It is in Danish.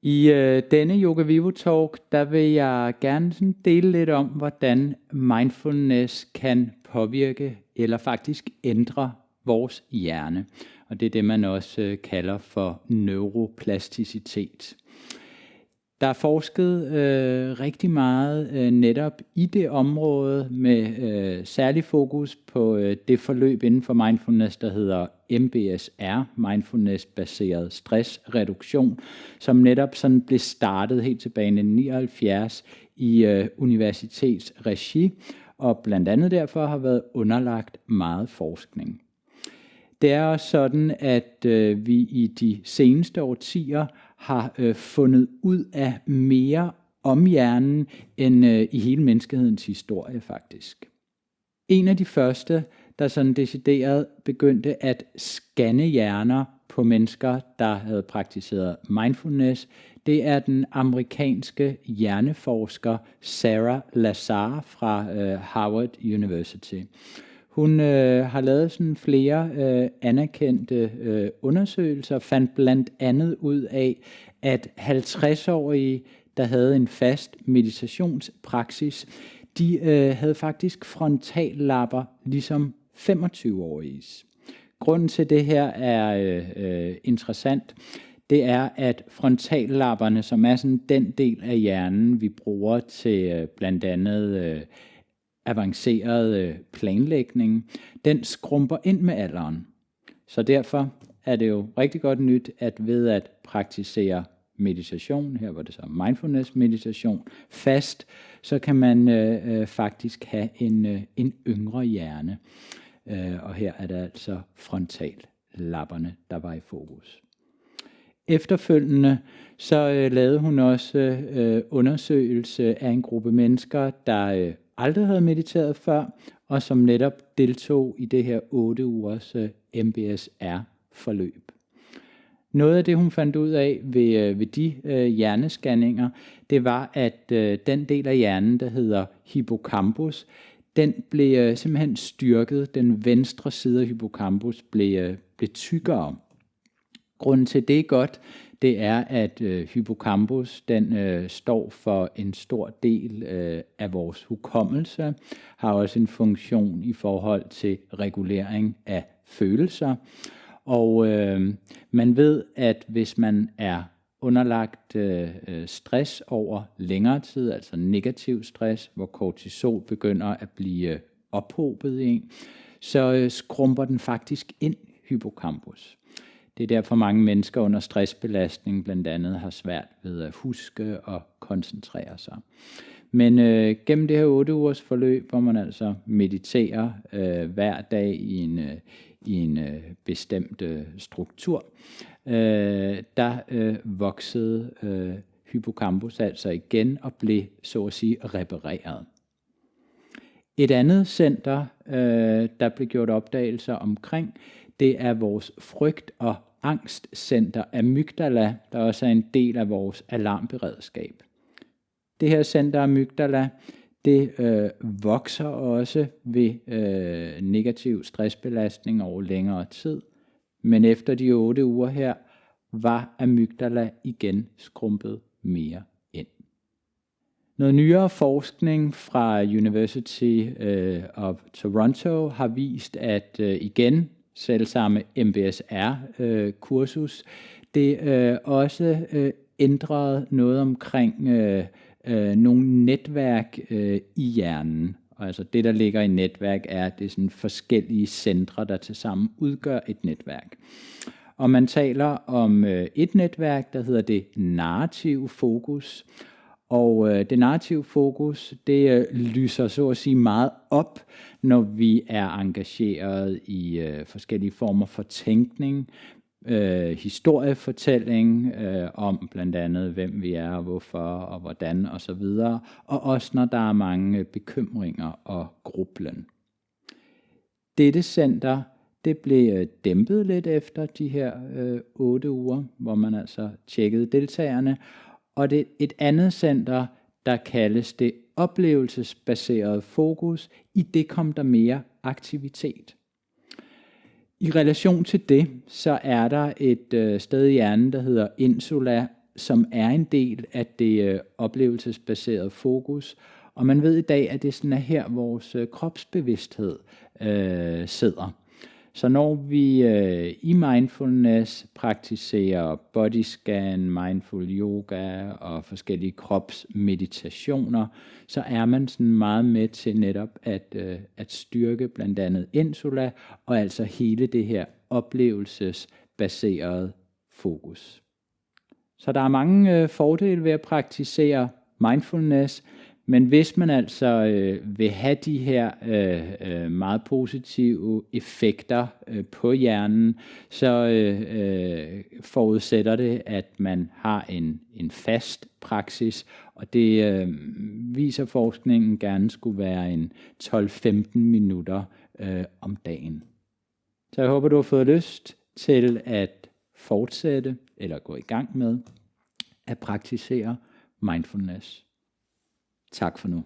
I denne Yoga Vivo Talk, der vil jeg gerne sådan dele lidt om, hvordan mindfulness kan påvirke eller faktisk ændre vores hjerne. Og det er det, man også kalder for neuroplasticitet. Der er forsket rigtig meget netop i det område med særlig fokus på det forløb inden for mindfulness, der hedder MBSR, Mindfulness-baseret stressreduktion, som netop sådan blev startet helt tilbage i 1979 i universitetsregi, og blandt andet derfor har været underlagt meget forskning. Det er også sådan, at vi i de seneste årtier har fundet ud af mere om hjernen end i hele menneskehedens historie faktisk. En af de første, der sådan decideret begyndte at scanne hjerner på mennesker, der havde praktiseret mindfulness, det er den amerikanske hjerneforsker Sarah Lazar fra Harvard University. Hun har lavet sådan flere anerkendte undersøgelser, fandt blandt andet ud af, at 50-årige, der havde en fast meditationspraksis, de havde faktisk frontallapper ligesom 25-årige. Grunden til det her er interessant. Det er, at frontallapperne, som er sådan den del af hjernen, vi bruger til blandt andet avanceret planlægning, den skrumper ind med alderen. Så derfor er det jo rigtig godt nyt, at ved at praktisere meditation, her var det så mindfulness meditation, fast, så kan man faktisk have en yngre hjerne. Og her er det altså frontallapperne, der var i fokus. Efterfølgende så lavede hun også undersøgelse af en gruppe mennesker, der aldrig havde mediteret før, og som netop deltog i det her 8 ugers MBSR-forløb. Noget af det, hun fandt ud af ved de hjernescanninger, det var, at den del af hjernen, der hedder hippocampus, den blev simpelthen styrket. Den venstre side af hippocampus blev tykkere. Grunden til det er godt, det er, at hippocampus den står for en stor del af vores hukommelse, har også en funktion i forhold til regulering af følelser. Og man ved, at hvis man er underlagt stress over længere tid, altså negativ stress, hvor kortisol begynder at blive ophobet i en, så skrumper den faktisk ind hippocampus. Det er derfor mange mennesker under stressbelastning blandt andet har svært ved at huske og koncentrere sig. Men gennem det her 8 ugers forløb, hvor man altså mediterer hver dag i en bestemt struktur, der voksede hippocampus altså igen og blev så at sige repareret. Et andet center, der blev gjort opdagelser omkring, det er vores frygt- og angstcenter amygdala, der også er en del af vores alarmberedskab. Det her center amygdala, det vokser også ved negativ stressbelastning over længere tid, men efter de 8 uger her, var amygdala igen skrumpet mere ind. Noget nyere forskning fra University of Toronto har vist, at igen, selvsamme MBSR-kursus, det også ændrede noget omkring nogle netværk i hjernen. Altså det, der ligger i netværk, er, at det er sådan forskellige centre, der tilsammen udgør et netværk. Og man taler om et netværk, der hedder det narrative fokus. Og det narrative fokus, det lyser så at sige meget op, når vi er engageret i forskellige former for tænkning, historiefortælling om blandt andet, hvem vi er, hvorfor og hvordan osv. Og også når der er mange bekymringer og grublen. Dette center, det blev dæmpet lidt efter de her 8 uger, hvor man altså tjekkede deltagerne. Og det er et andet center, der kaldes det oplevelsesbaserede fokus. I det kom der mere aktivitet. I relation til det, så er der et sted i hjernen, der hedder insula som er en del af det oplevelsesbaserede fokus. Og man ved i dag, at det sådan er her, vores kropsbevidsthed sidder. Så når vi i mindfulness praktiserer bodyscan, mindful yoga og forskellige kropsmeditationer, så er man sådan meget med til netop at styrke blandt andet insula og altså hele det her oplevelsesbaserede fokus. Så der er mange fordele ved at praktisere mindfulness, men hvis man altså vil have de her meget positive effekter på hjernen, så forudsætter det, at man har en fast praksis, og det viser forskningen gerne skulle være en 12-15 minutter om dagen. Så jeg håber, du har fået lyst til at fortsætte eller gå i gang med at praktisere mindfulness. Tak for nu.